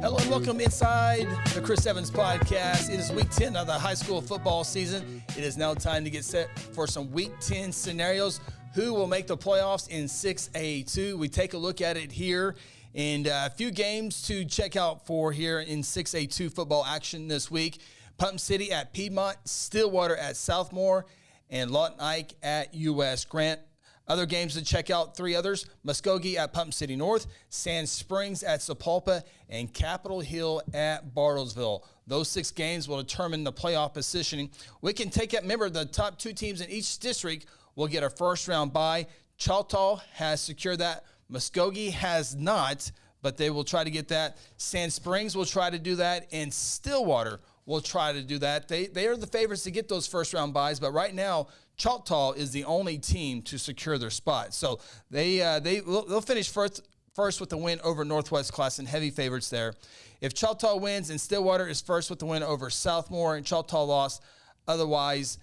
Hello and welcome inside the Chris Evans podcast. It is week 10 of the high school football season. It is now time to get set for some week 10 scenarios. Who will make the playoffs in 6A-II? We take a look at it here, and a few games to check out for here in 6A-II football action this week. Putnam City at Piedmont, Stillwater at Southmore, and Lawton Ike at U.S. Grant. Other games to check out, three others: Muskogee at Putnam City North, Sand Springs at Sapulpa, and Capitol Hill at Bartlesville. Those 6 games will determine the playoff positioning. We can take it, remember, the top 2 teams in each district will get a first-round bye. Choctaw has secured that. Muskogee has not, but they will try to get that. Sand Springs will try to do that, and Stillwater will try to do that. They are the favorites to get those first-round byes, but right now, Choctaw is the only team to secure their spot. So they'll finish first with the win over Northwest Classen, heavy favorites there. If Choctaw wins and Stillwater is first with the win over Southmore and Choctaw lost, otherwise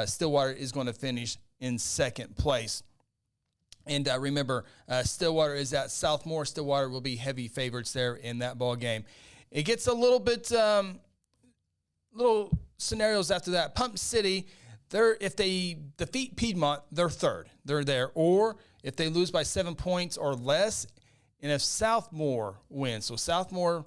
Stillwater is going to finish in second place. And remember, Stillwater is at Southmore. Stillwater will be heavy favorites there in that ball game. It gets a little bit, little scenarios after that. Putnam City, if they defeat Piedmont, they're third. They're there. Or if they lose by 7 points or less, and if Southmore wins. So Southmore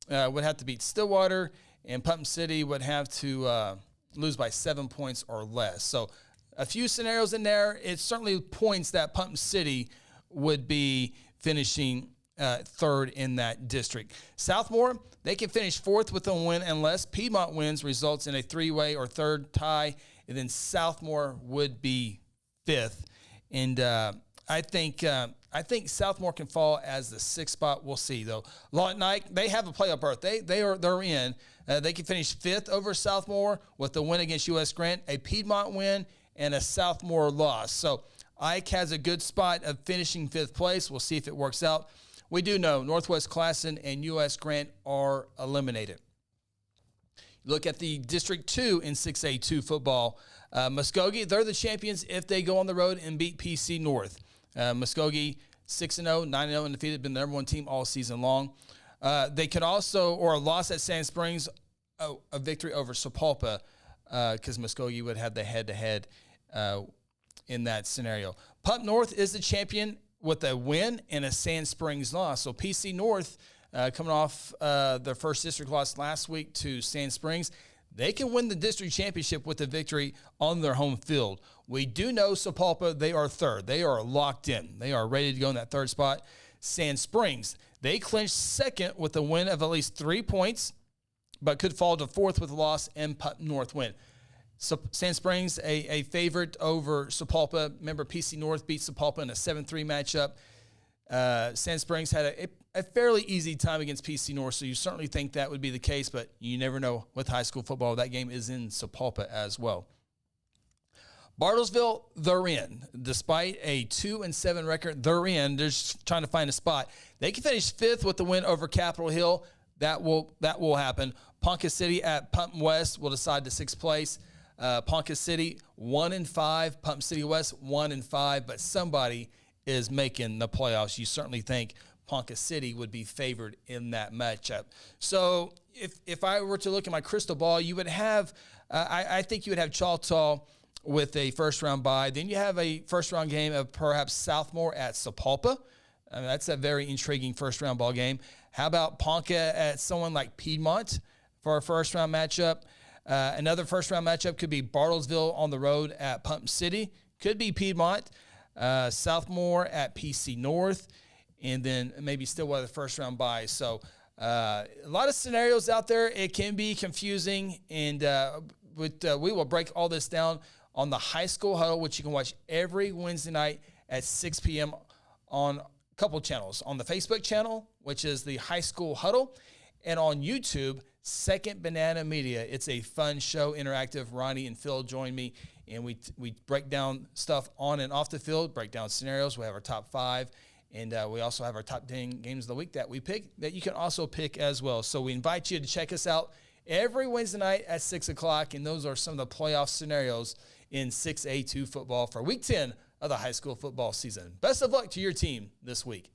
would have to beat Stillwater, and Putnam City would have to lose by 7 points or less. So a few scenarios in there. It certainly points that Putnam City would be finishing third in that district. Southmore, they can finish fourth with a win unless Piedmont wins, results in a 3-way or third tie, and then Southmore would be fifth. And I think Southmore can fall as the 6th spot. We'll see, though. Lawton Ike, they have a playoff berth. They're in. They can finish 5th over Southmore with the win against U.S. Grant, a Piedmont win, and a Southmore loss. So Ike has a good spot of finishing 5th place. We'll see if it works out. We do know Northwest Classen and U.S. Grant are eliminated. Look at the District 2 in 6A-II football. Muskogee, they're the champions if they go on the road and beat PC North. Muskogee, 6-0, 9-0 undefeated, been the number 1 team all season long. They could also, or a loss at Sand Springs, a victory over Sapulpa, because Muskogee would have the head-to-head in that scenario. Putnam North is the champion with a win and a Sand Springs loss. So PC North, coming off their first district loss last week to Sand Springs, they can win the district championship with a victory on their home field. We do know Sapulpa, they are third. They are locked in. They are ready to go in that 3rd spot. Sand Springs, they clinched 2nd with a win of at least 3 points, but could fall to 4th with a loss, and Putnam North win. So Sand Springs, a favorite over Sapulpa. Remember, PC North beat Sapulpa in a 7-3 matchup. Sand Springs had a fairly easy time against PC North, so you certainly think that would be the case, but you never know with high school football. That game is in Sapulpa as well. Bartlesville, they're in. Despite a 2-7 record, they're in. They're just trying to find a spot. They can finish 5th with the win over Capitol Hill. That will happen. Ponca City at Putnam West will decide the 6th place. Ponca City 1-5, Putnam City West 1-5, but somebody is making the playoffs. You certainly think Ponca City would be favored in that matchup. So if I were to look at my crystal ball, you would have, I think you would have Choctaw with a first-round bye. Then you have a first-round game of perhaps Southmore at Sapulpa. That's a very intriguing first-round ball game. How about Ponca at someone like Piedmont for a first-round matchup? Another first-round matchup could be Bartlesville on the road at Putnam City. Could be Piedmont. Southmore at PC North. And then maybe Stillwater the first-round bye. So a lot of scenarios out there. It can be confusing. And we will break all this down on the High School Huddle, which you can watch every Wednesday night at 6 p.m. on a couple channels. On the Facebook channel, which is the High School Huddle, and on YouTube, Second Banana Media. It's a fun show, interactive. Ronnie and Phil join me, and we break down stuff on and off the field, break down scenarios. We have our top 5, and we also have our top 10 games of the week that we pick that you can also pick as well. So we invite you to check us out every Wednesday night at 6 o'clock, and those are some of the playoff scenarios in 6A-II football for Week 10 of the high school football season. Best of luck to your team this week.